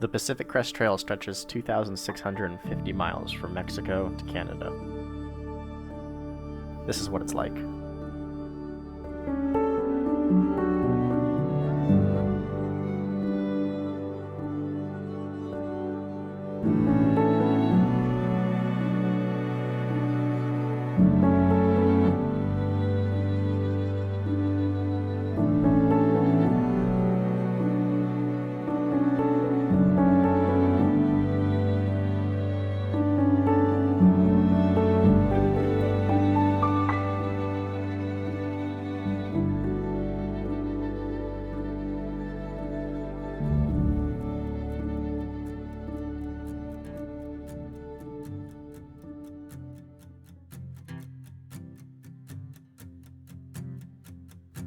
The Pacific Crest Trail stretches 2,650 miles from Mexico to Canada. This is what it's like.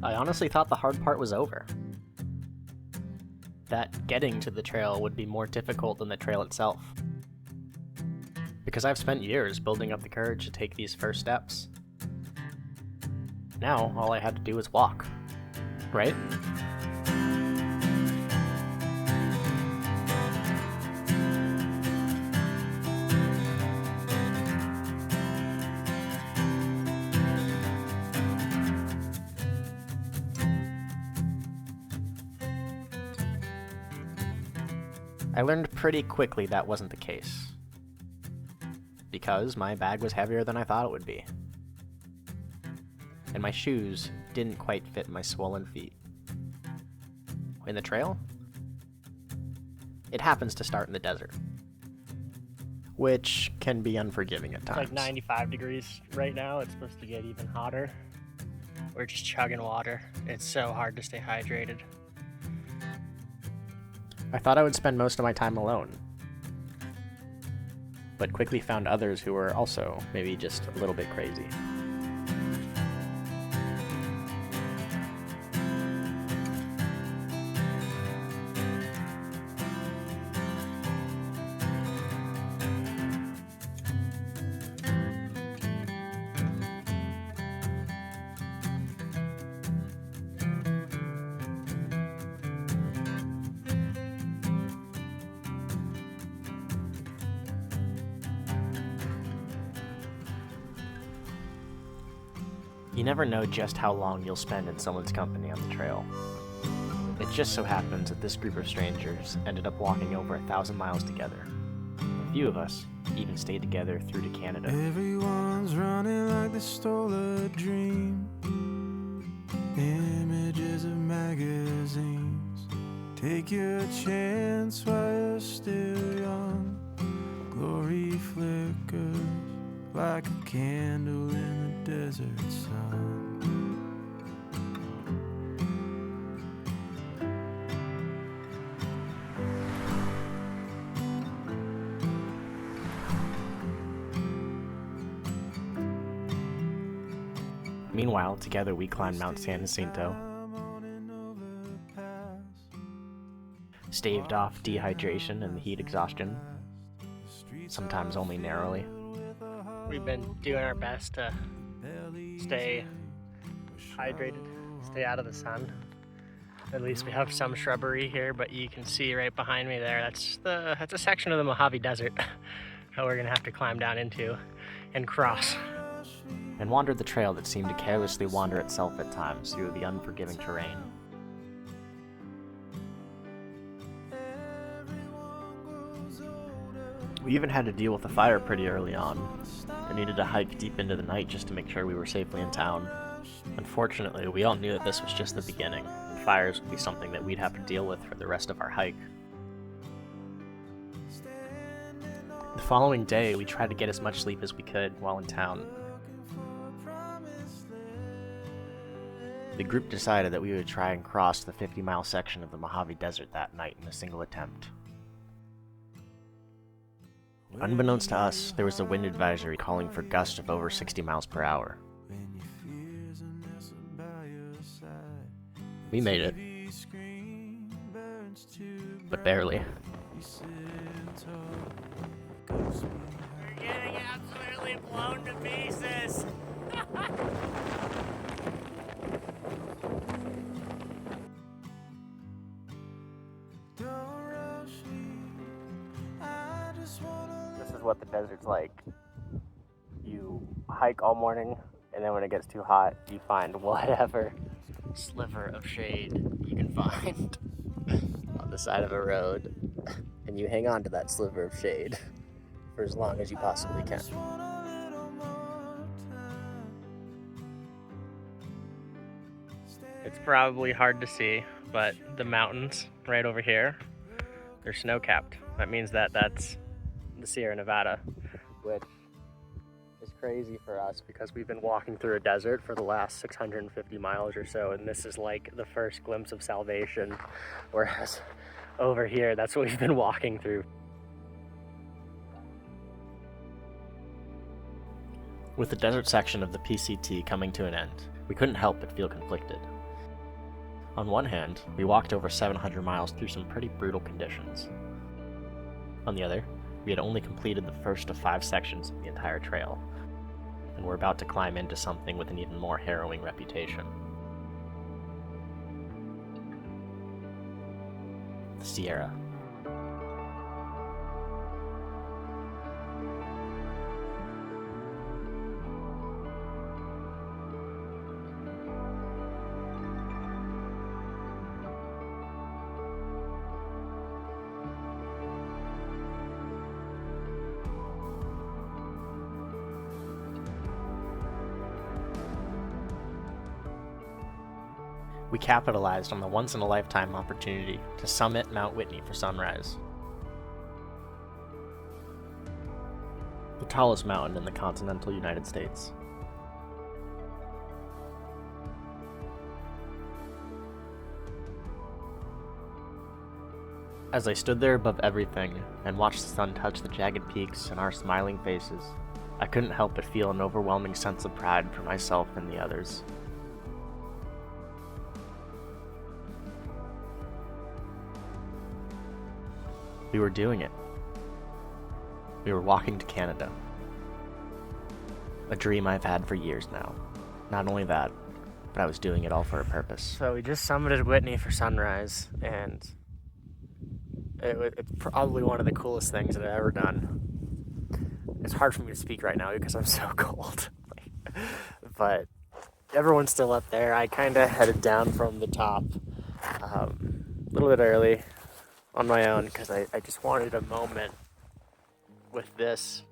I honestly thought the hard part was over. That getting to the trail would be more difficult than the trail itself. Because I've spent years building up the courage to take these first steps. Now, all I had to do was walk. Right? I learned pretty quickly that wasn't the case, because my bag was heavier than I thought it would be, and my shoes didn't quite fit my swollen feet. In the trail, it happens to start in the desert, which can be unforgiving at times. It's like 95 degrees right now. It's supposed to get even hotter. We're just chugging water. It's so hard to stay hydrated. I thought I would spend most of my time alone, but quickly found others who were also maybe just a little bit crazy. You never know just how long you'll spend in someone's company on the trail. It just so happens that this group of strangers ended up walking over 1,000 miles together. A few of us even stayed together through to Canada. Everyone's running like they stole a dream. Images of magazines. Take your chance while you're still young. Glory flickers like a candle in the desert sun. Meanwhile, together we climbed Mount San Jacinto, staved off dehydration and the heat exhaustion, sometimes only narrowly. We've been doing our best to stay hydrated, stay out of the sun. At least we have some shrubbery here, but you can see right behind me there, that's a section of the Mojave Desert that we're gonna have to climb down into and cross. And wandered the trail that seemed to carelessly wander itself at times through the unforgiving terrain. We even had to deal with a fire pretty early on, and needed to hike deep into the night just to make sure we were safely in town. Unfortunately, we all knew that this was just the beginning, and fires would be something that we'd have to deal with for the rest of our hike. The following day, we tried to get as much sleep as we could while in town. The group decided that we would try and cross the 50-mile section of the Mojave Desert that night in a single attempt. Unbeknownst to us, there was a wind advisory calling for gusts of over 60 miles per hour. We made it, but barely. We're getting absolutely blown to pieces! what the desert's like. You hike all morning, and then when it gets too hot, you find whatever sliver of shade you can find on the side of a road, and you hang on to that sliver of shade for as long as you possibly can. It's probably hard to see, but the mountains right over here, they're snow-capped. That means that that's the Sierra Nevada, which is crazy for us because we've been walking through a desert for the last 650 miles or so, and this is like the first glimpse of salvation, whereas over here, that's what we've been walking through. With the desert section of the PCT coming to an end, we couldn't help but feel conflicted. On one hand, we walked over 700 miles through some pretty brutal conditions. On the other, we had only completed the first of 5 sections of the entire trail, and were about to climb into something with an even more harrowing reputation. The Sierra. We capitalized on the once-in-a-lifetime opportunity to summit Mount Whitney for sunrise. The tallest mountain in the continental United States. As I stood there above everything and watched the sun touch the jagged peaks and our smiling faces, I couldn't help but feel an overwhelming sense of pride for myself and the others. We were doing it. We were walking to Canada. A dream I've had for years now. Not only that, but I was doing it all for a purpose. So we just summited Whitney for sunrise, and it's probably one of the coolest things that I've ever done. It's hard for me to speak right now because I'm so cold. But everyone's still up there. I kind of headed down from the top a little bit early on my own because I just wanted a moment with this.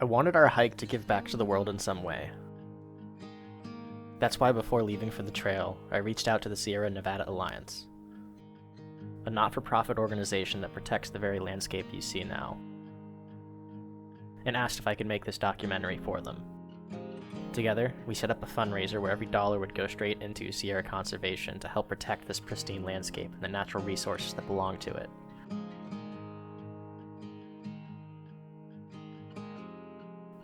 I wanted our hike to give back to the world in some way. That's why before leaving for the trail, I reached out to the Sierra Nevada Alliance, a not-for-profit organization that protects the very landscape you see now, and asked if I could make this documentary for them. Together, we set up a fundraiser where every dollar would go straight into Sierra conservation to help protect this pristine landscape and the natural resources that belong to it.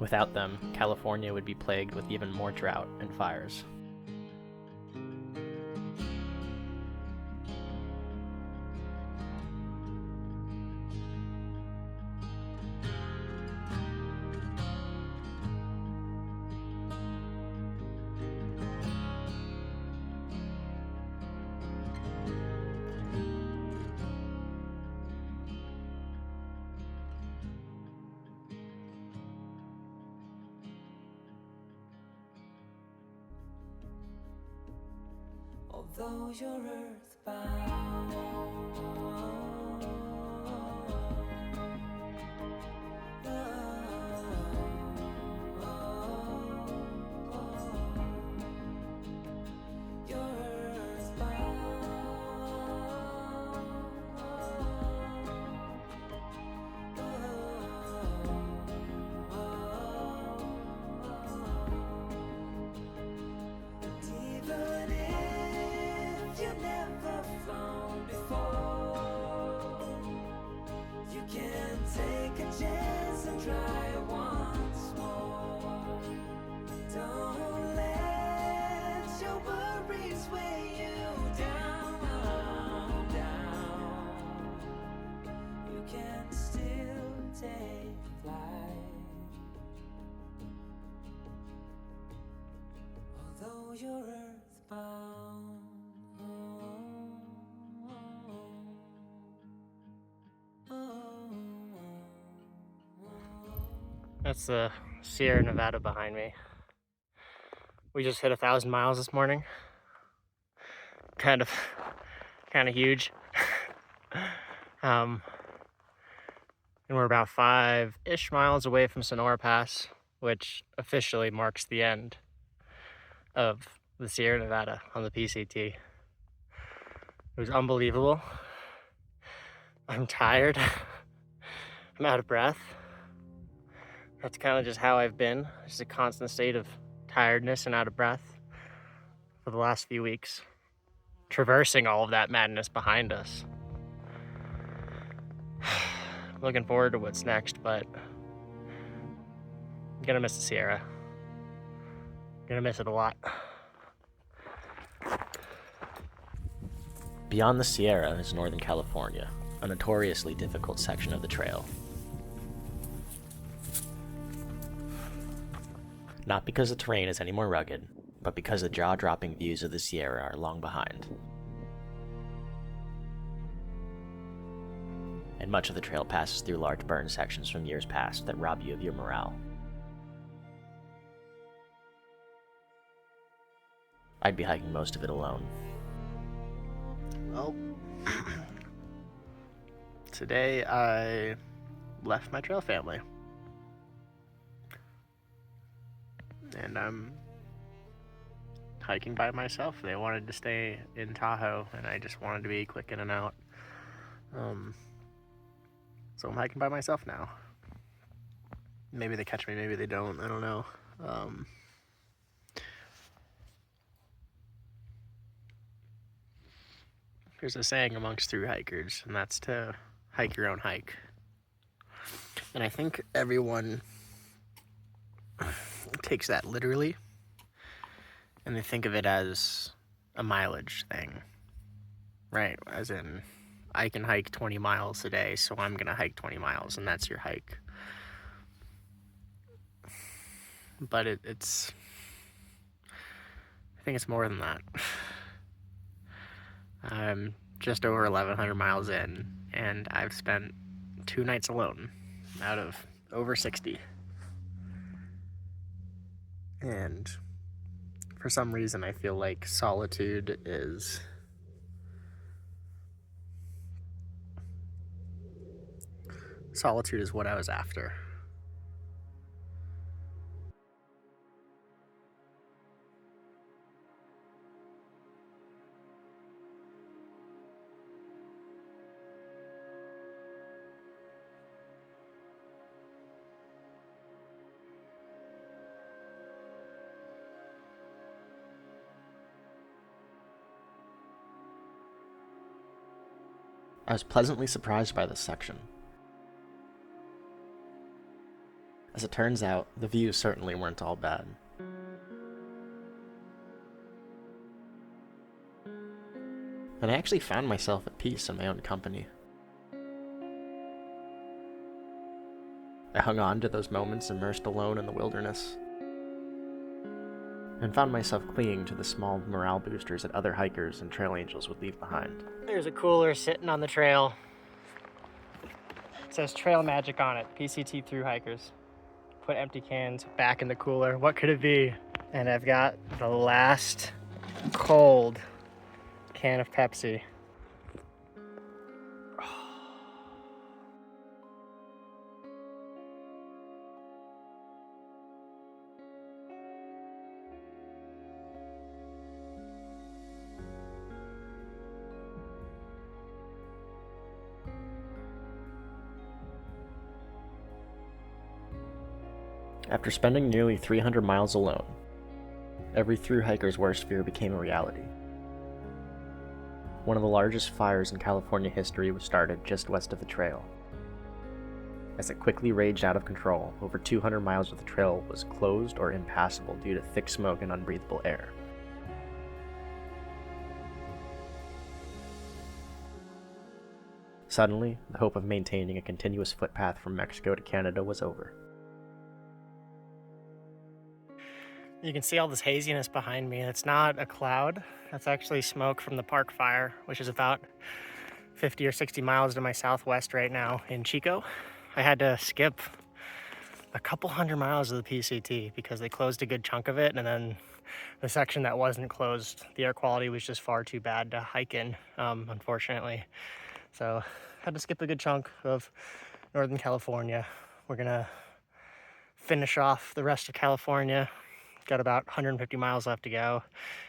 Without them, California would be plagued with even more drought and fires. Although you're earthbound, you're earthbound, even if you never flown before, you can take a chance and try once more. Don't let your worries weigh you down, down. You can still take flight, although you're earthbound. That's the Sierra Nevada behind me. We just hit 1,000 miles this morning. Kind of huge. And we're about 5-ish miles away from Sonora Pass, which officially marks the end of the Sierra Nevada on the PCT. It was unbelievable. I'm tired. I'm out of breath. That's kind of just how I've been. Just a constant state of tiredness and out of breath for the last few weeks. Traversing all of that madness behind us. Looking forward to what's next, but I'm gonna miss the Sierra. Gonna miss it a lot. Beyond the Sierra is Northern California, a notoriously difficult section of the trail. Not because the terrain is any more rugged, but because the jaw-dropping views of the Sierra are long behind. And much of the trail passes through large burn sections from years past that rob you of your morale. I'd be hiking most of it alone. Well, today I left my trail family. And I'm hiking by myself. They wanted to stay in Tahoe, and I just wanted to be quick in and out. So I'm hiking by myself now. Maybe they catch me, maybe they don't. I don't know. There's a saying amongst thru-hikers, and that's to hike your own hike. And I think everyone takes that literally, and they think of it as a mileage thing, right? As in, I can hike 20 miles a day, so I'm gonna hike 20 miles, and that's your hike. But it's I think it's more than that. I'm just over 1,100 miles in, and I've spent 2 nights alone out of over 60. And for some reason, I feel like solitude is what I was after. I was pleasantly surprised by this section. As it turns out, the views certainly weren't all bad. And I actually found myself at peace in my own company. I hung on to those moments immersed alone in the wilderness, and found myself clinging to the small morale boosters that other hikers and trail angels would leave behind. There's a cooler sitting on the trail. It says Trail Magic on it, PCT thru-hikers. Put empty cans back in the cooler. What could it be? And I've got the last cold can of Pepsi. After spending nearly 300 miles alone, every thru-hiker's worst fear became a reality. One of the largest fires in California history was started just west of the trail. As it quickly raged out of control, over 200 miles of the trail was closed or impassable due to thick smoke and unbreathable air. Suddenly, the hope of maintaining a continuous footpath from Mexico to Canada was over. You can see all this haziness behind me. It's not a cloud. That's actually smoke from the park fire, which is about 50 or 60 miles to my southwest right now in Chico. I had to skip a couple hundred miles of the PCT because they closed a good chunk of it, and then the section that wasn't closed, the air quality was just far too bad to hike in, unfortunately. So had to skip a good chunk of Northern California. We're gonna finish off the rest of California. Got about 150 miles left to go,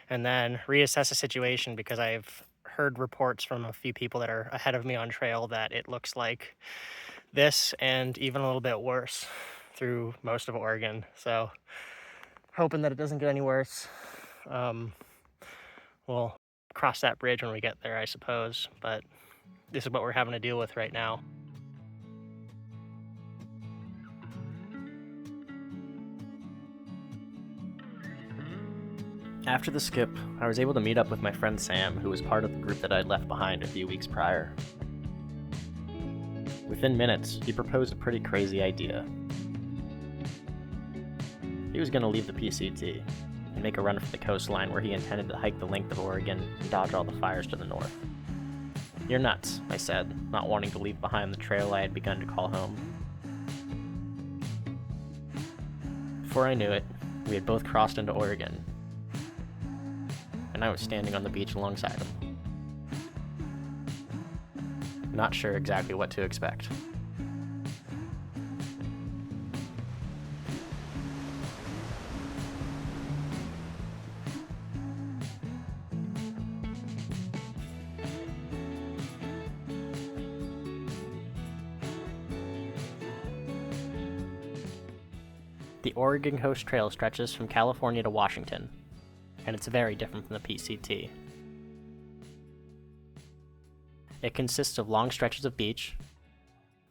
and then reassess the situation because I've heard reports from a few people that are ahead of me on trail that it looks like this and even a little bit worse through most of Oregon. So hoping that it doesn't get any worse. We'll cross that bridge when we get there, I suppose, but this is what we're having to deal with right now. After the skip, I was able to meet up with my friend Sam, who was part of the group that I'd left behind a few weeks prior. Within minutes, he proposed a pretty crazy idea. He was going to leave the PCT and make a run for the coastline where he intended to hike the length of Oregon and dodge all the fires to the north. "You're nuts," I said, not wanting to leave behind the trail I had begun to call home. Before I knew it, we had both crossed into Oregon, and I was standing on the beach alongside him. Not sure exactly what to expect. The Oregon Coast Trail stretches from California to Washington, and it's very different from the PCT. It consists of long stretches of beach,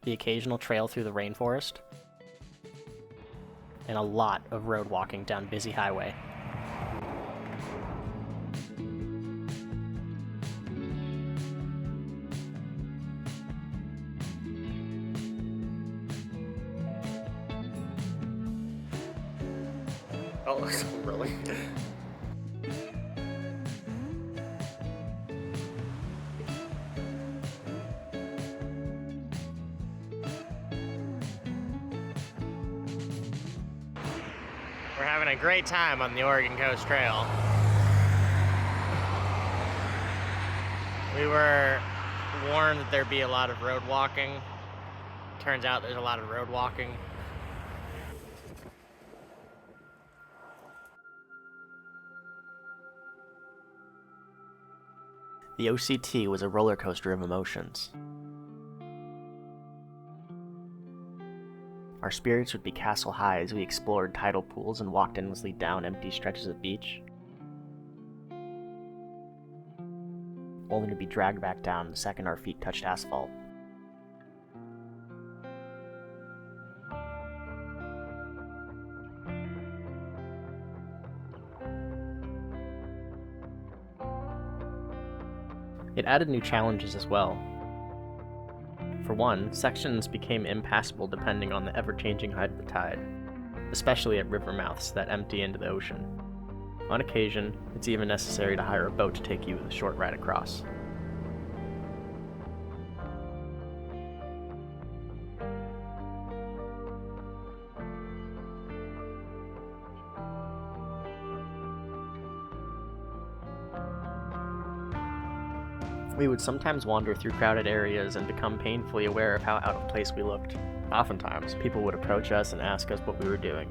the occasional trail through the rainforest, and a lot of road walking down busy highway. Oh, really? We're having a great time on the Oregon Coast Trail. We were warned that there'd be a lot of road walking. Turns out there's a lot of road walking. The OCT was a roller coaster of emotions. Our spirits would be castle high as we explored tidal pools and walked endlessly down empty stretches of beach, only to be dragged back down the second our feet touched asphalt. It added new challenges as well. For one, sections became impassable depending on the ever-changing height of the tide, especially at river mouths that empty into the ocean. On occasion, it's even necessary to hire a boat to take you the short ride across. We would sometimes wander through crowded areas and become painfully aware of how out of place we looked. Oftentimes, people would approach us and ask us what we were doing.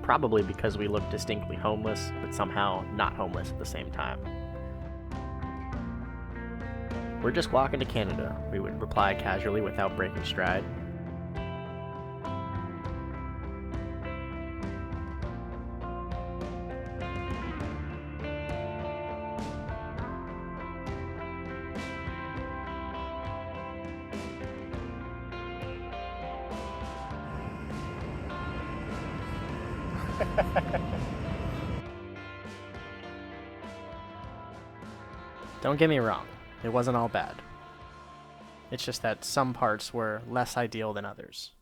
Probably because we looked distinctly homeless, but somehow not homeless at the same time. "We're just walking to Canada," we would reply casually without breaking stride. Don't get me wrong, it wasn't all bad. It's just that some parts were less ideal than others.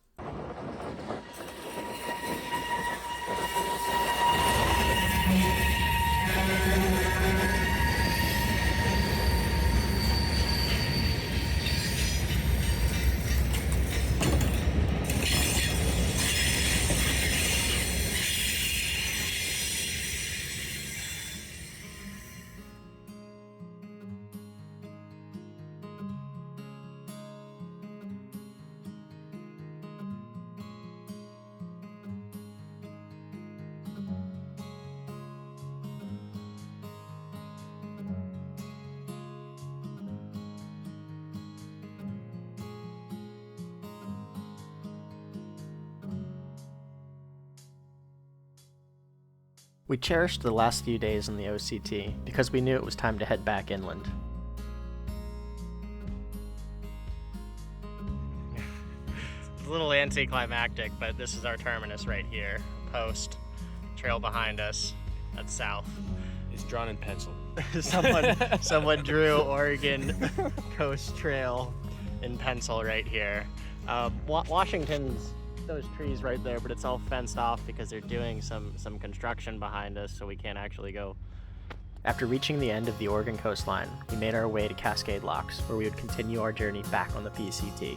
We cherished the last few days in the OCT because we knew it was time to head back inland. It's a little anticlimactic, but this is our terminus right here. Post, trail behind us, that's south. It's drawn in pencil. someone drew Oregon Coast Trail in pencil right here. Washington's those trees right there, but it's all fenced off because they're doing some construction behind us, so we can't actually go. After reaching the end of the Oregon coastline, we made our way to Cascade Locks, where we would continue our journey back on the PCT.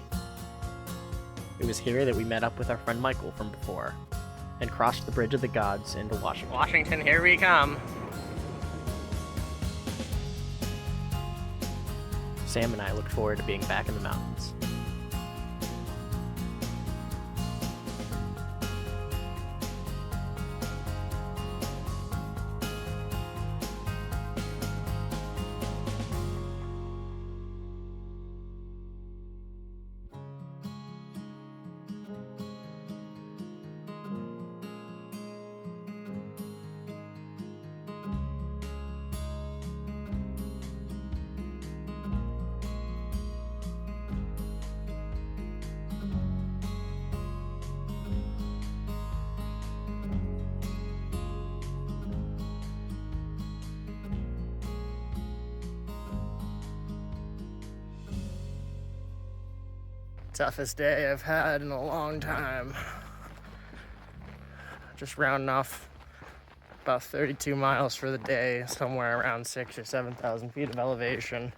It was here that we met up with our friend Michael from before, and crossed the Bridge of the Gods into Washington. Washington, here we come. Sam and I looked forward to being back in the mountains. Toughest day I've had in a long time. Just rounding off about 32 miles for the day, somewhere around 6,000 or 7,000 feet of elevation.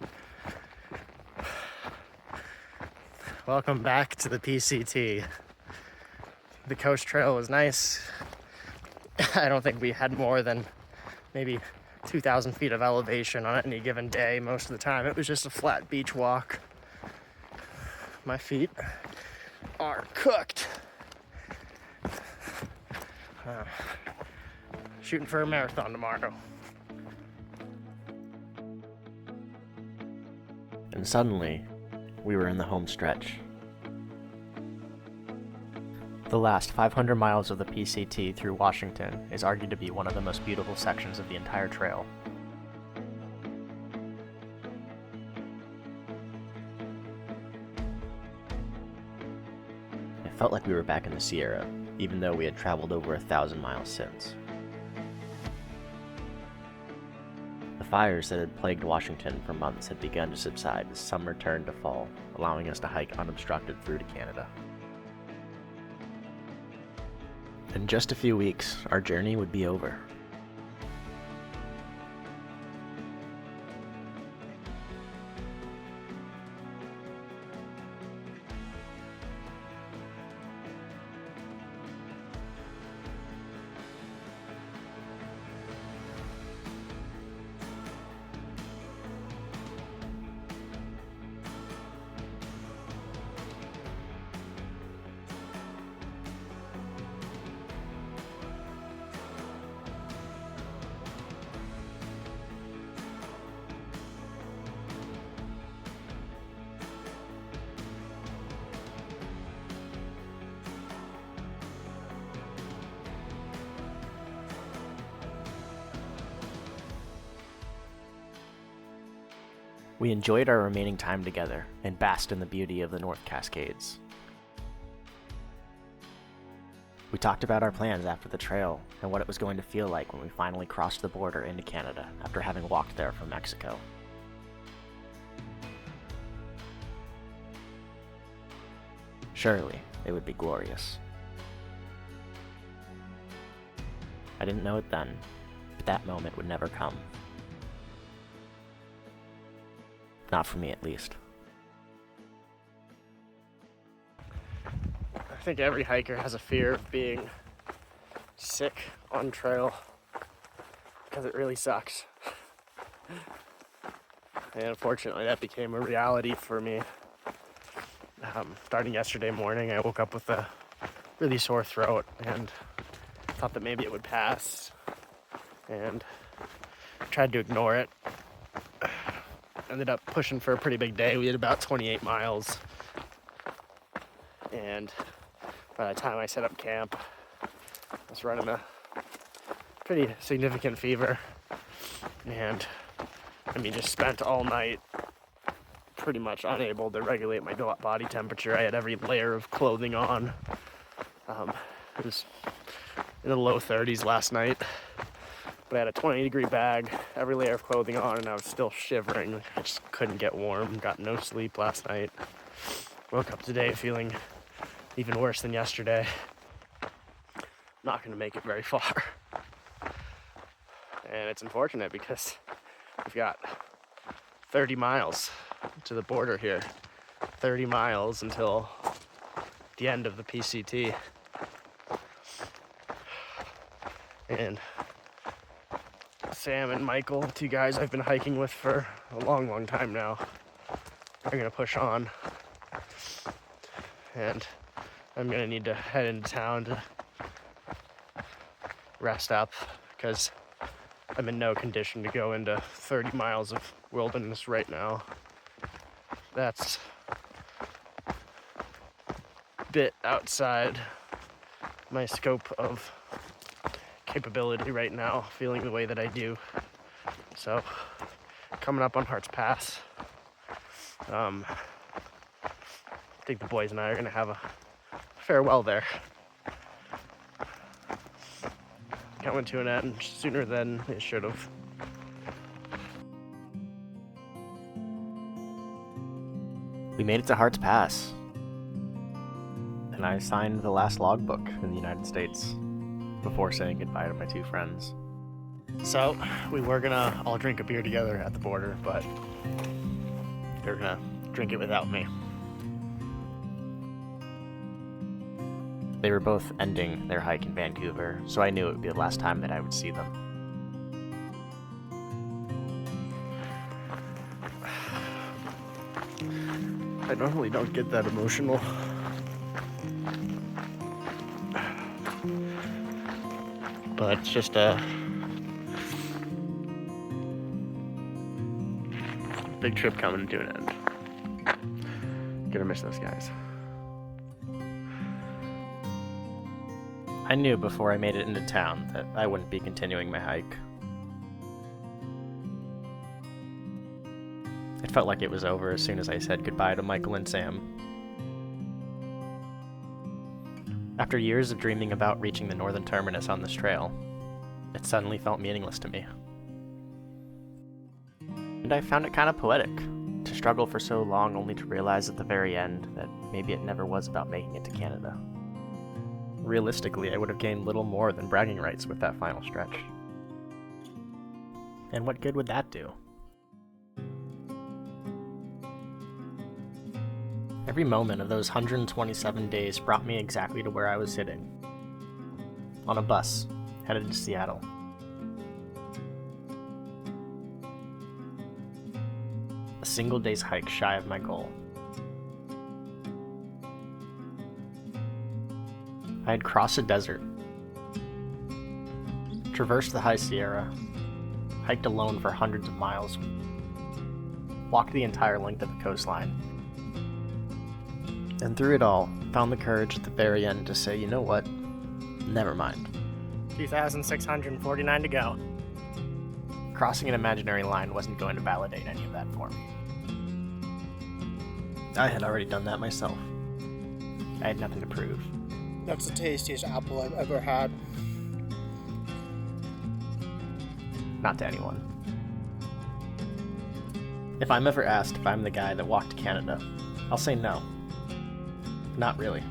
Welcome back to the PCT. The Coast Trail was nice. I don't think we had more than maybe 2,000 feet of elevation on any given day. Most of the time it was just a flat beach walk. My feet are cooked. Shooting for a marathon tomorrow. And suddenly, we were in the home stretch. The last 500 miles of the PCT through Washington is argued to be one of the most beautiful sections of the entire trail. It felt like we were back in the Sierra, even though we had traveled over 1,000 miles since. The fires that had plagued Washington for months had begun to subside as summer turned to fall, allowing us to hike unobstructed through to Canada. In just a few weeks, our journey would be over. We enjoyed our remaining time together and basked in the beauty of the North Cascades. We talked about our plans after the trail and what it was going to feel like when we finally crossed the border into Canada after having walked there from Mexico. Surely, it would be glorious. I didn't know it then, but that moment would never come. Not for me, at least. I think every hiker has a fear of being sick on trail because it really sucks. And unfortunately, that became a reality for me. Starting yesterday morning, I woke up with a really sore throat and thought that maybe it would pass and tried to ignore it. Ended up pushing for a pretty big day. We did about 28 miles. And by the time I set up camp, I was running a pretty significant fever. And I mean, just spent all night pretty much unable to regulate my body temperature. I had every layer of clothing on. It was in the low 30s last night, but I had a 20-degree bag, every layer of clothing on, and I was still shivering. I just couldn't get warm. Got no sleep last night. Woke up today feeling even worse than yesterday. Not going to make it very far. And it's unfortunate because we've got 30 miles to the border here. 30 miles until the end of the PCT. And Sam and Michael, two guys I've been hiking with for a long, long time now, are gonna push on. And I'm gonna need to head into town to rest up because I'm in no condition to go into 30 miles of wilderness right now. That's a bit outside my scope of capability right now, feeling the way that I do. So, coming up on Hearts Pass, I think the boys and I are gonna have a farewell there. Coming to an end sooner than it should have. We made it to Hearts Pass, and I signed the last logbook in the United States before saying goodbye to my two friends. So, we were gonna all drink a beer together at the border, but they're gonna drink it without me. They were both ending their hike in Vancouver, so I knew it would be the last time that I would see them. I normally don't get that emotional. But it's just a big trip coming to an end. Gonna miss those guys. I knew before I made it into town that I wouldn't be continuing my hike. It felt like it was over as soon as I said goodbye to Michael and Sam. After years of dreaming about reaching the northern terminus on this trail, it suddenly felt meaningless to me. And I found it kind of poetic, to struggle for so long only to realize at the very end that maybe it never was about making it to Canada. Realistically, I would have gained little more than bragging rights with that final stretch. And what good would that do? Every moment of those 127 days brought me exactly to where I was sitting. On a bus, headed to Seattle. A single day's hike shy of my goal. I had crossed a desert, traversed the High Sierra, hiked alone for hundreds of miles, walked the entire length of the coastline, and through it all, found the courage at the very end to say, you know what, never mind. 2,649 to go. Crossing an imaginary line wasn't going to validate any of that for me. I had already done that myself. I had nothing to prove. That's the tastiest apple I've ever had. Not to anyone. If I'm ever asked if I'm the guy that walked to Canada, I'll say no. Not really.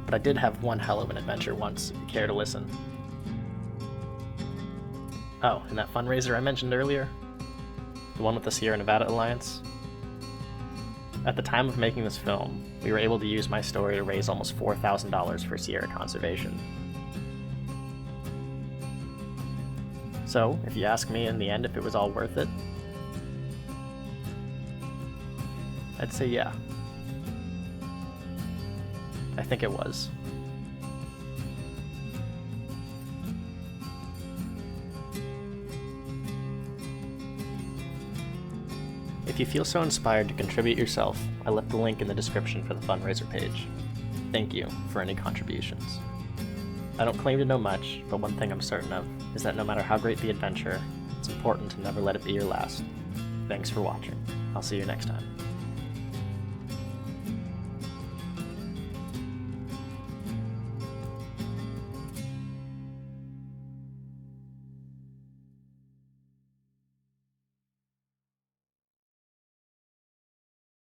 But I did have one hell of an adventure once, if you care to listen. Oh, and that fundraiser I mentioned earlier? The one with the Sierra Nevada Alliance? At the time of making this film, we were able to use my story to raise almost $4,000 for Sierra conservation. So, if you ask me in the end if it was all worth it, I'd say yeah. I think it was. If you feel so inspired to contribute yourself, I left the link in the description for the fundraiser page. Thank you for any contributions. I don't claim to know much, but one thing I'm certain of is that no matter how great the adventure, it's important to never let it be your last. Thanks for watching. I'll see you next time.